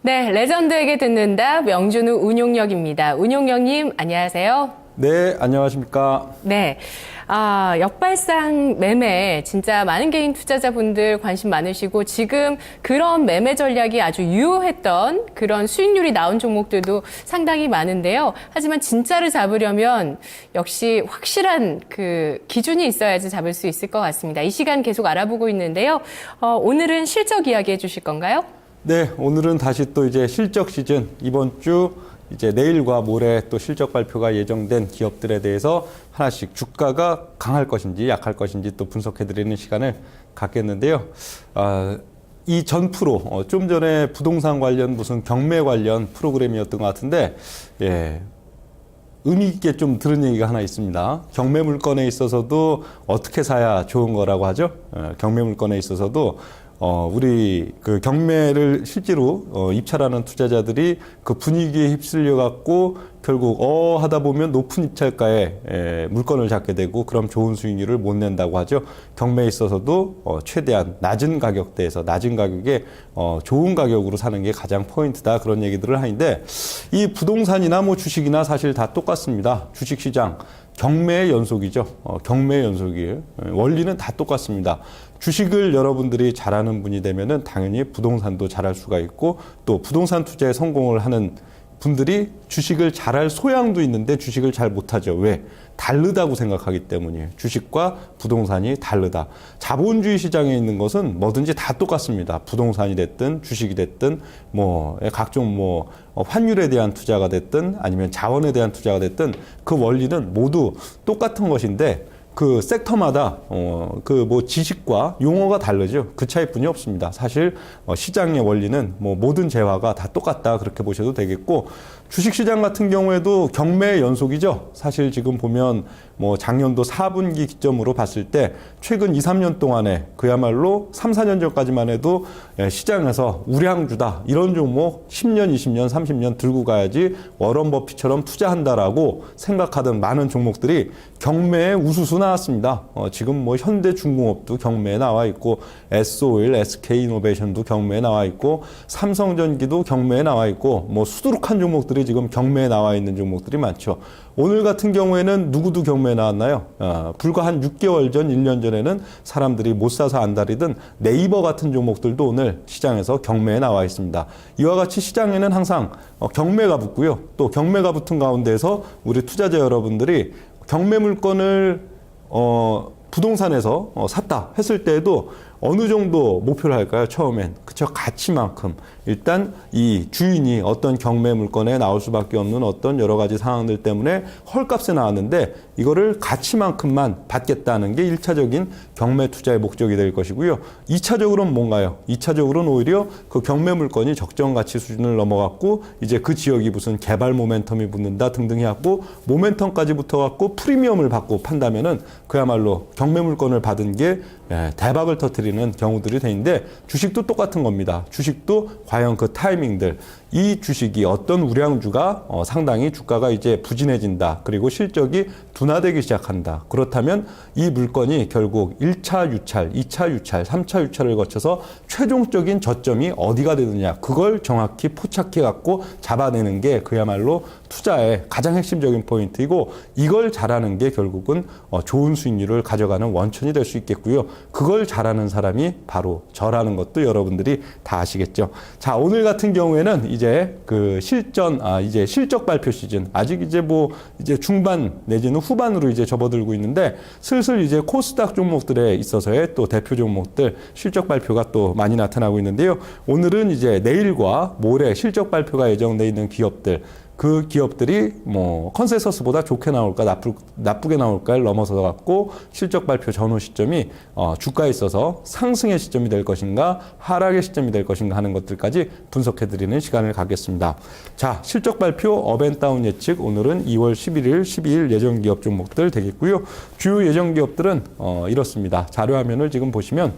네, 레전드에게 듣는다 명준우 운용력입니다. 운용력님, 안녕하세요. 네, 안녕하십니까. 네, 역발상 매매 진짜 많은 개인 투자자분들 관심 많으시고 지금 그런 매매 전략이 아주 유효했던 그런 수익률이 나온 종목들도 상당히 많은데요. 하지만 진짜를 잡으려면 역시 확실한 그 기준이 있어야지 잡을 수 있을 것 같습니다. 이 시간 계속 알아보고 있는데요. 오늘은 실적 이야기 해주실 건가요? 네, 오늘은 다시 또 이제 실적 시즌, 이번 주 이제 내일과 모레 또 실적 발표가 예정된 기업들에 대해서 하나씩 주가가 강할 것인지 약할 것인지 또 분석해드리는 시간을 갖겠는데요. 이 전 프로, 좀 전에 부동산 관련 무슨 경매 관련 프로그램이었던 것 같은데, 예. 의미 있게 좀 들은 얘기가 하나 있습니다. 경매 물건에 있어서도 어떻게 사야 좋은 거라고 하죠? 경매 물건에 있어서도 우리 그 경매를 실제로 입찰하는 투자자들이 그 분위기에 휩쓸려 갖고 결국 하다 보면 높은 입찰가에 물건을 잡게 되고 그럼 좋은 수익률을 못 낸다고 하죠. 경매에 있어서도 최대한 낮은 가격대에서 낮은 가격에 좋은 가격으로 사는 게 가장 포인트다, 그런 얘기들을 하는데, 이 부동산이나 뭐 주식이나 사실 다 똑같습니다. 주식시장 경매의 연속이죠. 경매의 연속이에요. 원리는 다 똑같습니다. 주식을 여러분들이 잘하는 분이 되면은 당연히 부동산도 잘할 수가 있고, 또 부동산 투자에 성공을 하는 분들이 주식을 잘할 소양도 있는데 주식을 잘 못하죠. 왜? 다르다고 생각하기 때문이에요. 주식과 부동산이 다르다. 자본주의 시장에 있는 것은 뭐든지 다 똑같습니다. 부동산이 됐든 주식이 됐든 뭐 각종 뭐 환율에 대한 투자가 됐든 아니면 자원에 대한 투자가 됐든 그 원리는 모두 똑같은 것인데, 그 섹터마다 그 뭐 지식과 용어가 다르죠. 그 차이뿐이 없습니다. 사실 시장의 원리는 뭐 모든 재화가 다 똑같다, 그렇게 보셔도 되겠고, 주식시장 같은 경우에도 경매의 연속이죠. 사실 지금 보면 뭐 작년도 4분기 기점으로 봤을 때 최근 2, 3년 동안에 그야말로 3, 4년 전까지만 해도 시장에서 우량주다, 이런 종목 10년, 20년, 30년 들고 가야지 워런 버핏처럼 투자한다라고 생각하던 많은 종목들이 경매에 우수수 나왔습니다. 지금 뭐 현대중공업도 경매에 나와 있고, S오일, SK이노베이션도 경매에 나와 있고, 삼성전기도 경매에 나와 있고, 뭐 수두룩한 종목들이 지금 경매에 나와 있는 종목들이 많죠. 오늘 같은 경우에는 누구도 경매에 나왔나요? 불과 한 6개월 전, 1년 전에는 사람들이 못 사서 안달이던 네이버 같은 종목들도 오늘 시장에서 경매에 나와 있습니다. 이와 같이 시장에는 항상 경매가 붙고요. 또 경매가 붙은 가운데에서 우리 투자자 여러분들이 경매 물건을 부동산에서 샀다 했을 때에도 어느 정도 목표를 할까요? 처음엔. 그쵸? 가치만큼. 일단 이 주인이 어떤 경매 물건에 나올 수밖에 없는 어떤 여러 가지 상황들 때문에 헐값에 나왔는데 이거를 가치만큼만 받겠다는 게 1차적인 경매 투자의 목적이 될 것이고요. 2차적으로는 뭔가요? 2차적으로는 오히려 그 경매 물건이 적정 가치 수준을 넘어갔고 이제 그 지역이 무슨 개발 모멘텀이 붙는다 등등 해갖고 모멘텀까지 붙어갖고 프리미엄을 받고 판다면은 그야말로 경매 물건을 받은 게 대박을 터뜨리는 경우들이 되는데, 주식도 똑같은 겁니다. 주식도 과연 그 타이밍들, 이 주식이 어떤 우량주가 상당히 주가가 이제 부진해진다, 그리고 실적이 둔화되기 시작한다. 그렇다면 이 물건이 결국 1차 유찰, 2차 유찰, 3차 유찰을 거쳐서 최종적인 저점이 어디가 되느냐, 그걸 정확히 포착해 갖고 잡아내는 게 그야말로 투자의 가장 핵심적인 포인트이고, 이걸 잘하는 게 결국은 좋은 수익률을 가져가는 원천이 될 수 있겠고요. 그걸 잘하는 사람이 바로 저라는 것도 여러분들이 다 아시겠죠. 자, 오늘 같은 경우에는 이제 그 이제 실적 발표 시즌, 아직 이제 뭐 이제 중반 내지는 후반으로 이제 접어들고 있는데, 슬슬 이제 코스닥 종목들에 있어서의 또 대표 종목들 실적 발표가 또 많이 나타나고 있는데요. 오늘은 이제 내일과 모레 실적 발표가 예정돼 있는 기업들, 그 기업들이 뭐 컨센서스보다 좋게 나올까 나쁘게 나올까를 넘어서 갖고 실적 발표 전후 시점이 주가에 있어서 상승의 시점이 될 것인가 하락의 시점이 될 것인가 하는 것들까지 분석해드리는 시간을 갖겠습니다. 자, 실적 발표 업앤다운 예측, 오늘은 2월 11일, 12일 예정 기업 종목들 되겠고요. 주요 예정 기업들은 이렇습니다. 자료화면을 지금 보시면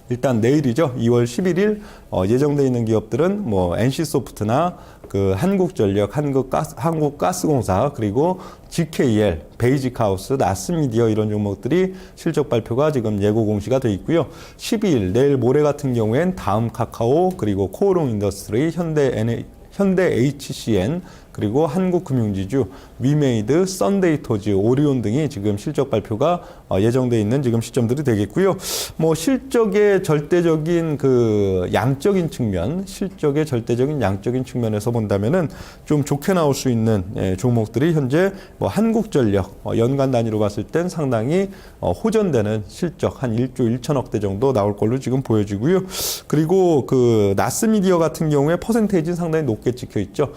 일단 내일이죠. 2월 11일 예정돼 있는 기업들은 뭐 NC소프트나 그 한국전력, 한국가스공사, 그리고 GKL, 베이직하우스, 나스미디어 이런 종목들이 실적 발표가 지금 예고 공시가 돼 있고요. 12일 내일 모레 같은 경우엔 다음 카카오, 그리고 코오롱 인더스트리, 현대 HCN, 그리고 한국금융지주, 위메이드, 썬데이토즈, 오리온 등이 지금 실적 발표가 예정돼 있는 지금 시점들이 되겠고요. 뭐 실적의 절대적인 그 양적인 측면, 실적의 절대적인 양적인 측면에서 본다면은 좀 좋게 나올 수 있는 종목들이 현재 뭐 한국전력 연간 단위로 봤을 땐 상당히 호전되는 실적 한 1조 1천억대 정도 나올 걸로 지금 보여지고요. 그리고 그 나스미디어 같은 경우에 퍼센테이지는 상당히 높게 찍혀 있죠.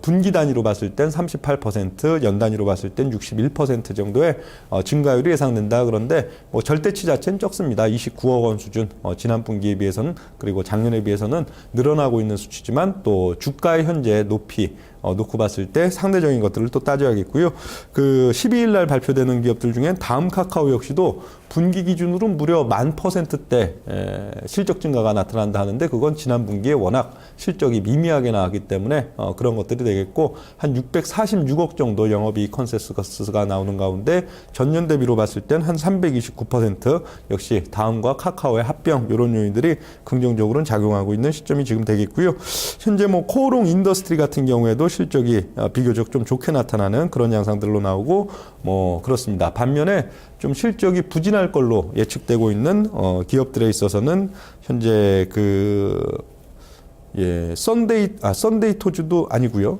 분기 단위로 봤을 땐 38%, 연 단위로 봤을 땐 61% 정도의 증가율이 예상된다. 그런데 뭐 절대치 자체는 적습니다. 29억 원 수준, 지난 분기에 비해서는, 그리고 작년에 비해서는 늘어나고 있는 수치지만 또 주가의 현재 높이 놓고 봤을 때 상대적인 것들을 또 따져야겠고요. 그 12일 날 발표되는 기업들 중엔 다음 카카오 역시도 분기 기준으로 무려 1000%대 실적 증가가 나타난다 하는데, 그건 지난 분기에 워낙 실적이 미미하게 나왔기 때문에 그런 것들이 되겠고, 한 646억 정도 영업이익 컨센서스가 나오는 가운데 전년 대비로 봤을 땐 한 329%, 역시 다음과 카카오의 합병, 이런 요인들이 긍정적으로 작용하고 있는 시점이 지금 되겠고요. 현재 뭐 코오롱 인더스트리 같은 경우에도 실적이 비교적 좀 좋게 나타나는 그런 양상들로 나오고, 뭐 그렇습니다. 반면에 좀 실적이 부진할 걸로 예측되고 있는 기업들에 있어서는 현재 그 썬데이토즈도 아니고요.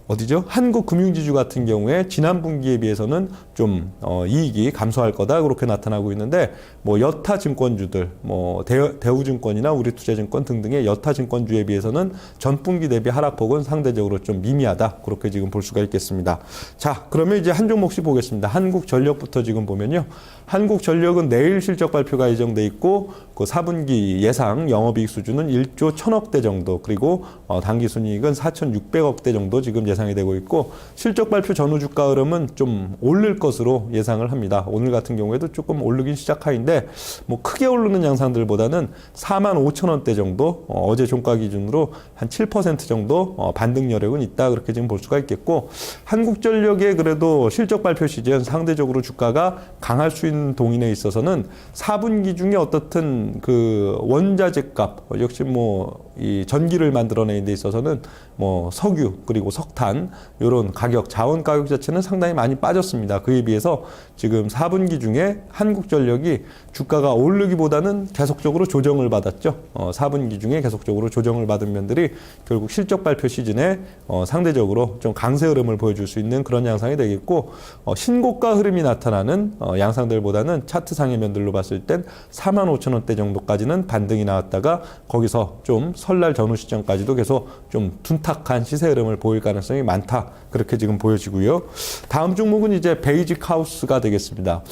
어디죠? 한국금융지주 같은 경우에 지난 분기에 비해서는 좀 이익이 감소할 거다, 그렇게 나타나고 있는데, 뭐 여타 증권주들, 뭐 대우증권이나 우리투자증권 등등의 여타 증권주에 비해서는 전 분기 대비 하락폭은 상대적으로 좀 미미하다, 그렇게 지금 볼 수가 있겠습니다. 자, 그러면 이제 한 종목씩 보겠습니다. 한국전력부터 지금 보면요, 한국전력은 내일 실적 발표가 예정돼 있고, 그 4분기 예상 영업이익 수준은 1조 1000억대 정도, 그리고 당기순이익은 4,600억대 정도 지금 예상이 되고 있고, 실적 발표 전후 주가 흐름은 좀 오를 것으로 예상을 합니다. 오늘 같은 경우에도 조금 오르긴 시작하인데, 뭐 크게 오르는 양상들보다는 45,000원대 정도, 어제 종가 기준으로 한 7% 정도 반등 여력은 있다, 그렇게 지금 볼 수가 있겠고, 한국전력의 그래도 실적 발표 시즌 상대적으로 주가가 강할 수 있는 동인에 있어서는 4분기 중에 어떻든 그 원자재 값, 역시 뭐 이 전기를 만들어내는 데 있어서는 뭐 석유, 그리고 석탄, 이런 가격, 자원 가격 자체는 상당히 많이 빠졌습니다. 그에 비해서 지금 4분기 중에 한국전력이 주가가 오르기보다는 계속적으로 조정을 받았죠. 4분기 중에 계속적으로 조정을 받은 면들이 결국 실적 발표 시즌에 상대적으로 좀 강세 흐름을 보여줄 수 있는 그런 양상이 되겠고, 신고가 흐름이 나타나는 양상들보다는 차트상의 면들로 봤을 땐 45,000원대 정도까지는 반등이 나왔다가 거기서 좀 설날 전후 시점까지도 계속 좀 둔탁한 시세 흐름을 보일 가능성이 많다, 그렇게 지금 보여지고요. 다음 종목은 이제 베이직하우스가 되겠습니다.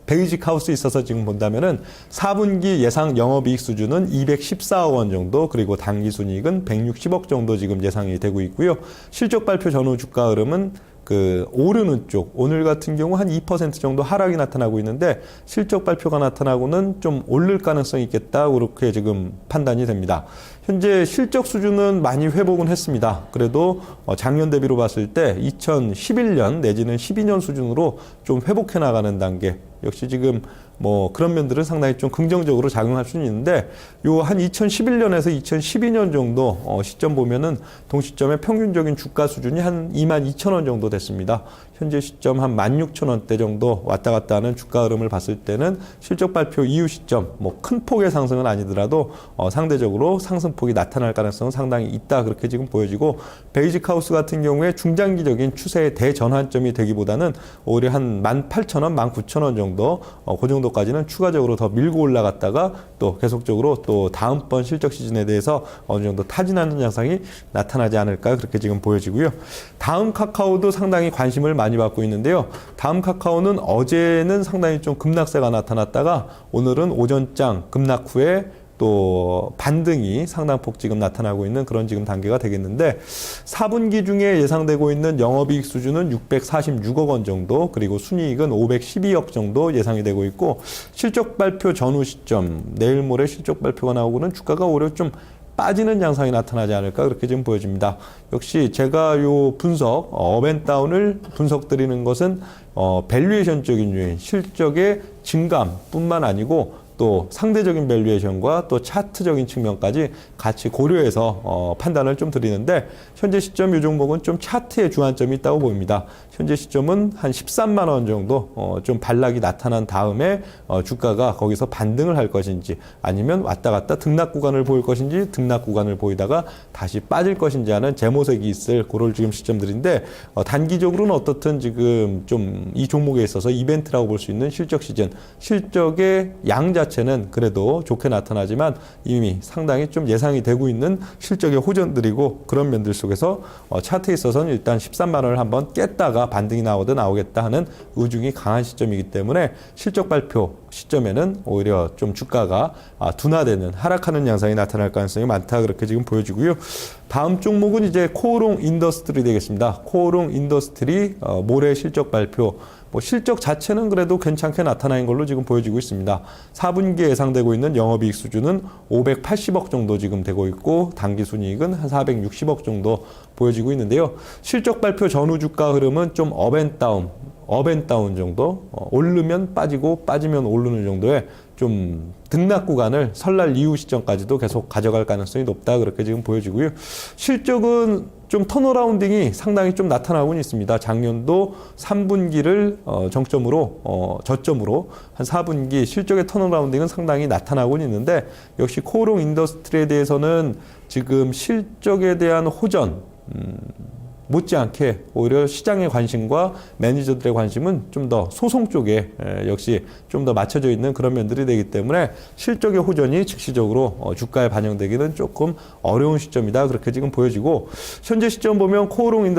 베이직하우스에 있어서 지금 본다면은 4분기 예상 영업이익 수준은 214억 원 정도, 그리고 당기순이익은 160억 정도 지금 예상이 되고 있고요. 실적 발표 전후 주가 흐름은 그 오르는 쪽, 오늘 같은 경우 한 2% 정도 하락이 나타나고 있는데, 실적 발표가 나타나고는 좀 오를 가능성이 있겠다, 그렇게 지금 판단이 됩니다. 현재 실적 수준은 많이 회복은 했습니다. 그래도 작년 대비로 봤을 때 2011년 내지는 12년 수준으로 좀 회복해 나가는 단계, 역시 지금 뭐 그런 면들은 상당히 좀 긍정적으로 작용할 수는 있는데, 요 한 2011년에서 2012년 정도 시점 보면은 동시점의 평균적인 주가 수준이 한 22,000원 정도 됐습니다. 현재 시점 한 16,000원대 정도 왔다 갔다 하는 주가 흐름을 봤을 때는 실적 발표 이후 시점, 뭐 큰 폭의 상승은 아니더라도 상대적으로 상승폭이 나타날 가능성은 상당히 있다, 그렇게 지금 보여지고, 베이직하우스 같은 경우에 중장기적인 추세의 대전환점이 되기보다는 오히려 한 18,000원, 19,000원 정도, 그 정도까지는 추가적으로 더 밀고 올라갔다가 또 계속적으로 또 다음번 실적 시즌에 대해서 어느 정도 타진하는 양상이 나타나지 않을까, 그렇게 지금 보여지고요. 다음 카카오도 상당히 관심을 많이 받고 있는데요. 다음 카카오는 어제는 상당히 좀 급락세가 나타났다가 오늘은 오전장 급락 후에 또 반등이 상당폭 지금 나타나고 있는 그런 지금 단계가 되겠는데 4분기 중에 예상되고 있는 영업이익 수준은 646억 원 정도 그리고 순이익은 512억 정도 예상이 되고 있고 실적 발표 전후 시점 내일 모레 실적 발표가 나오고는 주가가 오히려 좀 빠지는 양상이 나타나지 않을까 그렇게 지금 보여집니다. 역시 제가 요 분석 업앤다운을 분석드리는 것은 밸류에이션적인 요인 실적의 증감뿐만 아니고 또 상대적인 밸류에이션과 또 차트적인 측면까지 같이 고려해서 판단을 좀 드리는데 현재 시점 이 종목은 좀 차트에 주안점이 있다고 보입니다. 현재 시점은 한 13만 원 정도 좀 반락이 나타난 다음에 주가가 거기서 반등을 할 것인지 아니면 왔다 갔다 등락 구간을 보일 것인지 등락 구간을 보이다가 다시 빠질 것인지 하는 재모색이 있을 그럴 지금 시점들인데 단기적으로는 어떻든 지금 좀 이 종목에 있어서 이벤트라고 볼 수 있는 실적 시즌 실적의 양 자체는 그래도 좋게 나타나지만 이미 상당히 좀 예상이 되고 있는 실적의 호전들이고 그런 면들 속에서 차트에 있어서는 일단 13만 원을 한번 깼다가 반등이 나오든 나오겠다 하는 의중이 강한 시점이기 때문에 실적 발표 시점에는 오히려 좀 주가가 둔화되는 하락하는 양상이 나타날 가능성이 많다 그렇게 지금 보여지고요. 다음 종목은 이제 코오롱 인더스트리 되겠습니다. 코오롱 인더스트리 모레 실적 발표 뭐 실적 자체는 그래도 괜찮게 나타나는 걸로 지금 보여지고 있습니다. 4분기에 예상되고 있는 영업이익 수준은 580억 정도 지금 되고 있고 당기순이익은 한 460억 정도 보여지고 있는데요. 실적 발표 전후 주가 흐름은 좀 업앤다운 정도 오르면 빠지고 빠지면 오르는 정도의 좀 등락 구간을 설날 이후 시점까지도 계속 가져갈 가능성이 높다 그렇게 지금 보여지고요. 실적은 좀 턴어라운딩이 상당히 좀 나타나고는 있습니다. 작년도 3분기를 저점으로 한 4분기 실적의 턴어라운딩은 상당히 나타나고는 있는데 역시 코오롱 인더스트리에 대해서는 지금 실적에 대한 호전 못지않게 오히려 시장의 관심과 매니저들의 관심은 좀 더 소송 쪽에 역시 좀 더 맞춰져 있는 그런 면들이 되기 때문에 실적의 호전이 즉시적으로 주가에 반영되기는 조금 어려운 시점이다 그렇게 지금 보여지고 현재 시점 보면 코오롱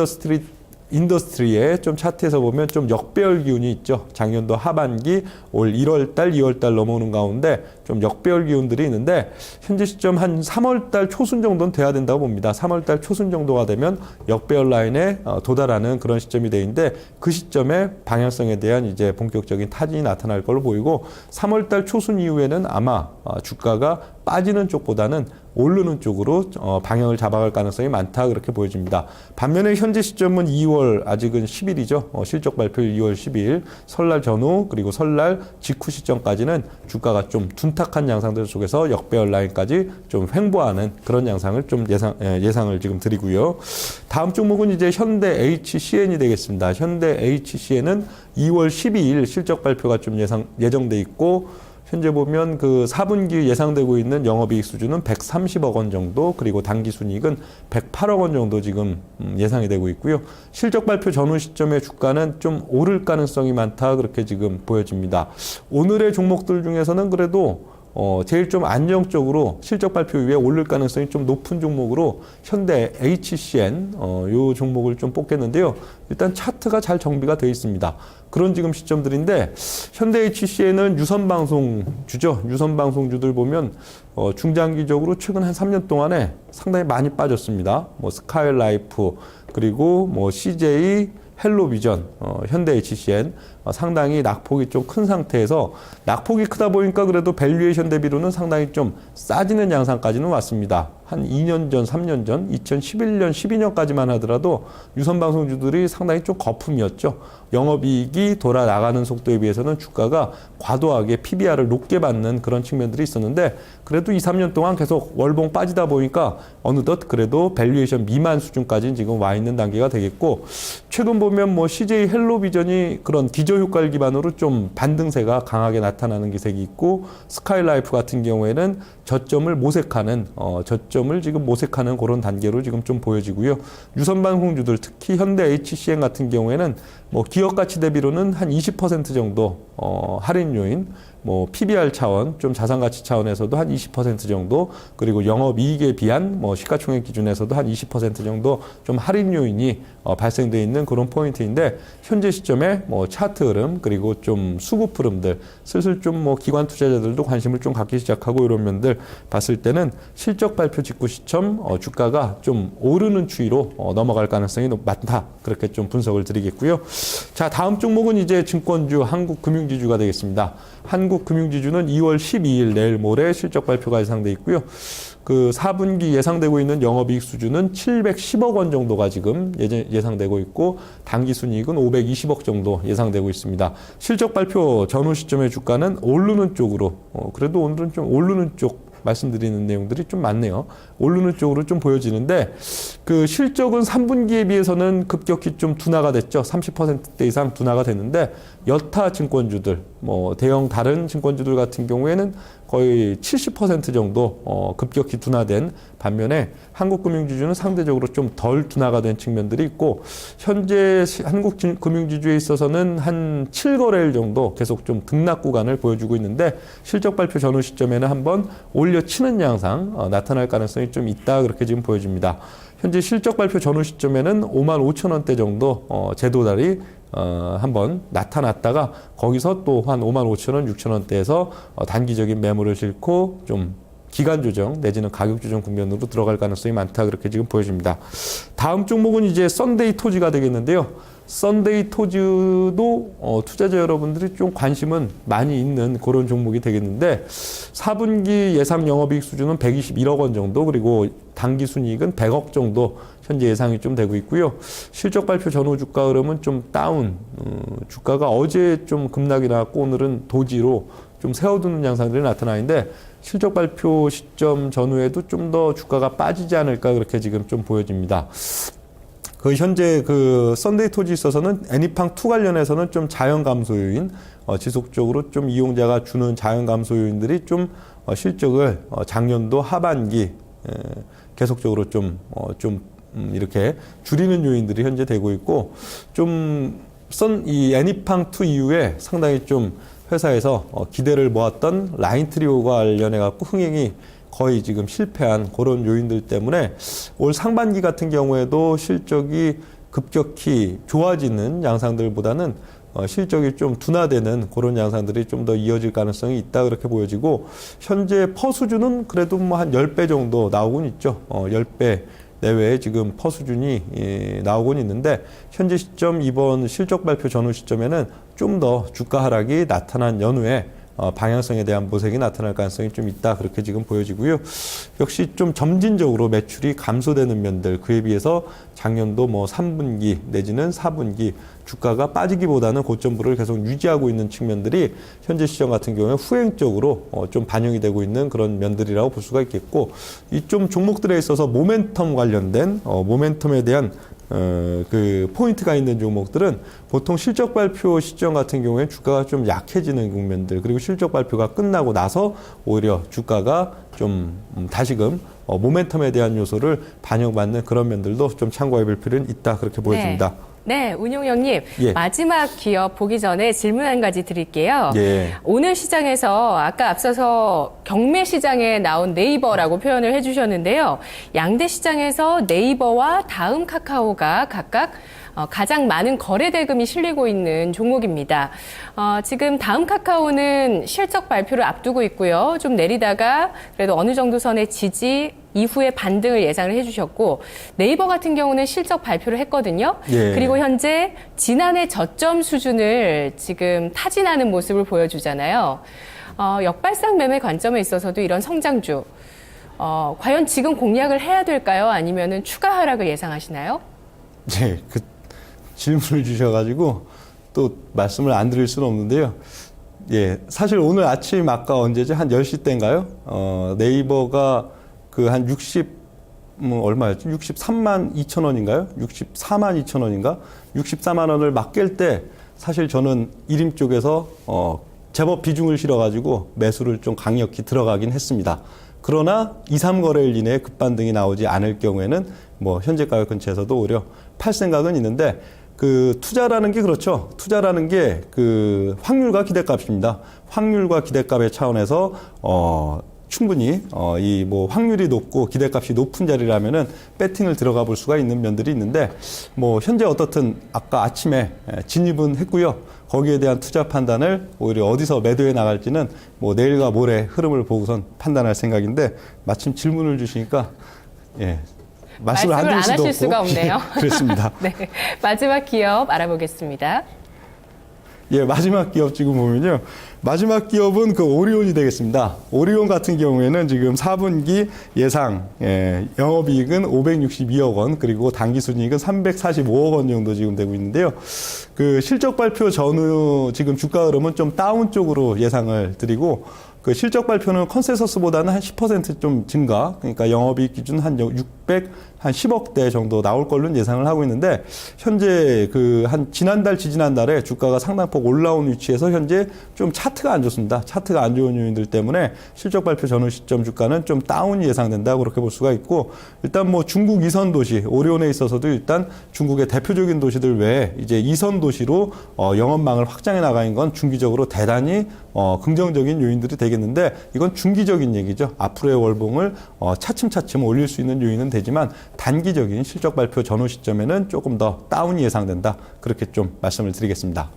인더스트리에 좀 차트에서 보면 좀 역배열 기운이 있죠. 작년도 하반기 올 1월달, 2월달 넘어오는 가운데 좀 역배열 기운들이 있는데 현재 시점 한 3월달 초순 정도는 돼야 된다고 봅니다. 3월달 초순 정도가 되면 역배열 라인에 도달하는 그런 시점이 되는데 그 시점에 방향성에 대한 이제 본격적인 타진이 나타날 걸로 보이고 3월달 초순 이후에는 아마 주가가 빠지는 쪽보다는 오르는 쪽으로 방향을 잡아갈 가능성이 많다 그렇게 보여집니다. 반면에 현재 시점은 2월 아직은 10일이죠. 실적 발표일 2월 10일 설날 전후 그리고 설날 직후 시점까지는 주가가 좀 둔탁한 양상들 속에서 역배열 라인까지 좀 횡보하는 그런 양상을 좀 예상을 지금 드리고요. 다음 종목은 이제 현대 HCN이 되겠습니다. 현대 HCN은 2월 12일 실적 발표가 좀 예정돼 있고 현재 보면 그 4분기 예상되고 있는 영업이익 수준은 130억 원 정도 그리고 당기순이익은 108억 원 정도 지금 예상이 되고 있고요. 실적 발표 전후 시점에 주가는 좀 오를 가능성이 많다 그렇게 지금 보여집니다. 오늘의 종목들 중에서는 그래도 제일 좀 안정적으로 실적 발표 이후에 오를 가능성이 좀 높은 종목으로 현대 HCN 요 종목을 좀 뽑겠는데요. 일단 차트가 잘 정비가 되어 있습니다. 그런 지금 시점들인데 현대 HCN은 유선방송주죠. 유선방송주들 보면 중장기적으로 최근 한 3년 동안에 상당히 많이 빠졌습니다. 뭐 스카이라이프 그리고 뭐 CJ 헬로비전, 현대 HCN 상당히 낙폭이 좀 큰 상태에서 낙폭이 크다 보니까 그래도 밸류에이션 대비로는 상당히 좀 싸지는 양상까지는 왔습니다. 한 2년 전, 3년 전, 2011년, 12년까지만 하더라도 유선방송주들이 상당히 좀 거품이었죠. 영업이익이 돌아나가는 속도에 비해서는 주가가 과도하게 PBR을 높게 받는 그런 측면들이 있었는데 그래도 2, 3년 동안 계속 월봉 빠지다 보니까 어느덧 그래도 밸류에이션 미만 수준까지 지금 와 있는 단계가 되겠고 최근 보면 뭐 CJ 헬로비전이 그런 기저효과를 기반으로 좀 반등세가 강하게 나타나는 기색이 있고 스카이라이프 같은 경우에는 저점을 지금 모색하는 그런 단계로 지금 좀 보여지고요. 유선방송주들 특히 현대 HCN 같은 경우에는 뭐 기업 가치 대비로는 한 20% 정도 할인 요인, 뭐 PBR 차원, 좀 자산가치 차원에서도 한 20% 정도, 그리고 영업이익에 비한 뭐 시가총액 기준에서도 한 20% 정도 좀 할인 요인이 발생돼 있는 그런 포인트인데, 현재 시점에 뭐 차트 흐름, 그리고 좀 수급 흐름들, 슬슬 좀 뭐 기관 투자자들도 관심을 좀 갖기 시작하고 이런 면들 봤을 때는 실적 발표 직후 시점 주가가 좀 오르는 추이로 넘어갈 가능성이 많다, 그렇게 좀 분석을 드리겠고요. 자, 다음 종목은 이제 증권주 한국금융지주가 되겠습니다. 한국금융지주는 2월 12일 내일 모레 실적 발표가 예상돼 있고요. 그 4분기 예상되고 있는 영업이익 수준은 710억 원 정도가 지금 예상되고 있고, 당기순이익은 520억 정도 예상되고 있습니다. 실적 발표 전후 시점의 주가는 오르는 쪽으로, 그래도 오늘은 좀 오르는 쪽 말씀드리는 내용들이 좀 많네요. 오르는 쪽으로 좀 보여지는데, 그 실적은 3분기에 비해서는 급격히 좀 둔화가 됐죠. 30%대 이상 둔화가 됐는데, 여타 증권주들, 뭐 대형 다른 증권주들 같은 경우에는 거의 70% 정도 급격히 둔화된 반면에, 한국금융지주는 상대적으로 좀 덜 둔화가 된 측면들이 있고, 현재 한국금융지주에 있어서는 한 7거래일 정도 계속 좀 등락 구간을 보여주고 있는데, 실적 발표 전후 시점에는 한번 올려치는 양상 나타날 가능성이 좀 있다, 그렇게 지금 보여집니다. 현재 실적 발표 전후 시점에는 5만 5천 원대 정도 재도달이 한번 나타났다가, 거기서 또 한 5만 5천 원, 6천 원대에서 단기적인 매물을 싣고 좀 기간 조정 내지는 가격 조정 국면으로 들어갈 가능성이 많다, 그렇게 지금 보여집니다. 다음 종목은 이제 썬데이 토지가 되겠는데요. 썬데이 토지도 투자자 여러분들이 좀 관심은 많이 있는 그런 종목이 되겠는데, 4분기 예상 영업이익 수준은 121억 원 정도, 그리고 당기순이익은 100억 정도 현재 예상이 좀 되고 있고요. 실적 발표 전후 주가 흐름은 좀 다운, 주가가 어제 좀 급락이 나왔고 오늘은 도지로 좀 세워두는 양상들이 나타나는데, 실적 발표 시점 전후에도 좀 더 주가가 빠지지 않을까, 그렇게 지금 좀 보여집니다. 그 현재 그 썬데이 토지에 있어서는 애니팡2 관련해서는 좀 자연 감소 요인, 지속적으로 좀 이용자가 주는 자연 감소 요인들이 좀 실적을 작년도 하반기 계속적으로 좀 이렇게 줄이는 요인들이 현재 되고 있고, 이 애니팡2 이후에 상당히 좀 회사에서 기대를 모았던 라인 트리오가 관련해 갖고 흥행이 거의 지금 실패한 그런 요인들 때문에 올 상반기 같은 경우에도 실적이 급격히 좋아지는 양상들보다는 실적이 좀 둔화되는 그런 양상들이 좀 더 이어질 가능성이 있다, 그렇게 보여지고, 현재 퍼 수준은 그래도 뭐 한 10배 정도 나오곤 있죠. 10배 내외에 지금 퍼 수준이 나오곤 있는데, 현재 시점 이번 실적 발표 전후 시점에는 좀 더 주가 하락이 나타난 연후에 방향성에 대한 모색이 나타날 가능성이 좀 있다, 그렇게 지금 보여지고요. 역시 좀 점진적으로 매출이 감소되는 면들, 그에 비해서 작년도 뭐 3분기 내지는 4분기 주가가 빠지기보다는 고점부를 계속 유지하고 있는 측면들이 현재 시점 같은 경우에 후행적으로 좀 반영이 되고 있는 그런 면들이라고 볼 수가 있겠고, 이 좀 종목들에 있어서 모멘텀 관련된 모멘텀에 대한 그 포인트가 있는 종목들은 보통 실적 발표 시점 같은 경우에 주가가 좀 약해지는 국면들, 그리고 실적 발표가 끝나고 나서 오히려 주가가 좀 다시금 모멘텀에 대한 요소를 반영받는 그런 면들도 좀 참고해 볼 필요는 있다, 그렇게 보여집니다. 네, 운용형님. 예. 마지막 기업 보기 전에 질문 한 가지 드릴게요. 예. 오늘 시장에서 아까 앞서서 경매 시장에 나온 네이버라고 표현을 해주셨는데요. 양대 시장에서 네이버와 다음 카카오가 각각 가장 많은 거래 대금이 실리고 있는 종목입니다. 지금 다음 카카오는 실적 발표를 앞두고 있고요. 좀 내리다가 그래도 어느 정도 선의 지지 이후에 반등을 예상을 해주셨고, 네이버 같은 경우는 실적 발표를 했거든요. 예. 그리고 현재 지난해 저점 수준을 지금 타진하는 모습을 보여주잖아요. 역발상 매매 관점에 있어서도 이런 성장주, 과연 지금 공략을 해야 될까요? 아니면은 추가 하락을 예상하시나요? 네, 그 질문을 주셔가지고 또 말씀을 안 드릴 수는 없는데요. 예, 사실 오늘 아침 아까 언제죠? 한 10시 때인가요? 네이버가 그 한 얼마였죠? 63만 2천 원인가요? 64만 2천 원인가? 64만 원을 막 깰 때 사실 저는 일임 쪽에서 제법 비중을 실어가지고 매수를 좀 강력히 들어가긴 했습니다. 그러나 2, 3거래일 이내에 급반등이 나오지 않을 경우에는 뭐 현재 가격 근처에서도 오히려 팔 생각은 있는데, 그 투자라는 게 그렇죠. 투자라는 게 그 확률과 기대값입니다. 확률과 기대값의 차원에서 충분히 이 뭐 확률이 높고 기대값이 높은 자리라면은 배팅을 들어가 볼 수가 있는 면들이 있는데 뭐 현재 어떻든 아까 아침에 진입은 했고요. 거기에 대한 투자 판단을 오히려 어디서 매도해 나갈지는 뭐 내일과 모레 흐름을 보고선 판단할 생각인데 마침 질문을 주시니까 예. 말씀을 안 드릴 수도 하실 없고. 수가 없네요. 예, 그렇습니다. 네, 마지막 기업 알아보겠습니다. 예, 마지막 기업 지금 보면요. 마지막 기업은 그 오리온이 되겠습니다. 오리온 같은 경우에는 지금 4분기 예상 영업이익은 562억 원, 그리고 당기순이익은 345억 원 정도 지금 되고 있는데요. 그 실적 발표 전후 지금 주가 흐름은 좀 다운 쪽으로 예상을 드리고, 그 실적 발표는 컨센서스보다는 한 10% 증가, 그러니까 영업이익 기준 한 10억대 정도 나올 걸로 예상을 하고 있는데, 현재 그 한 지난달, 지지난달에 주가가 상당폭 올라온 위치에서 현재 좀 차트가 안 좋습니다. 차트가 안 좋은 요인들 때문에 실적 발표 전후 시점 주가는 좀 다운이 예상된다, 그렇게 볼 수가 있고, 일단 뭐 중국 이선 도시, 오리온에 있어서도 일단 중국의 대표적인 도시들 외에 이제 이선 도시로 영업망을 확장해 나가는 건 중기적으로 대단히 긍정적인 요인들이 되겠는데, 이건 중기적인 얘기죠. 앞으로의 월봉을 차츰차츰 올릴 수 있는 요인은 되지만 단기적인 실적 발표 전후 시점에는 조금 더 다운이 예상된다, 그렇게 좀 말씀을 드리겠습니다.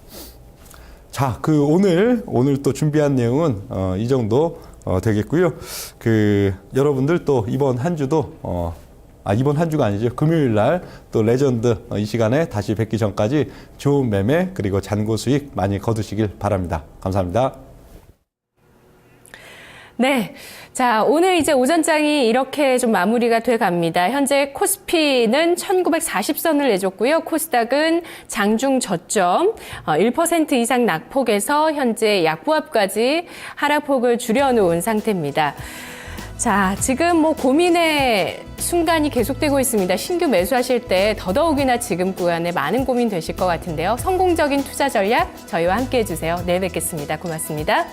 자, 그 오늘 또 준비한 내용은 이 정도 되겠고요. 그 여러분들 또 이번 한 주도 이번 한 주가 아니죠. 금요일 날 또 레전드 이 시간에 다시 뵙기 전까지 좋은 매매 그리고 잔고 수익 많이 거두시길 바랍니다. 감사합니다. 네. 자, 오늘 이제 오전장이 이렇게 좀 마무리가 돼 갑니다. 현재 코스피는 1940선을 내줬고요. 코스닥은 장중 저점 1% 이상 낙폭에서 현재 약보합까지 하락폭을 줄여놓은 상태입니다. 자, 지금 뭐 고민의 순간이 계속되고 있습니다. 신규 매수하실 때 더더욱이나 지금 구간에 많은 고민 되실 것 같은데요. 성공적인 투자 전략 저희와 함께 해주세요. 내일 뵙겠습니다. 고맙습니다.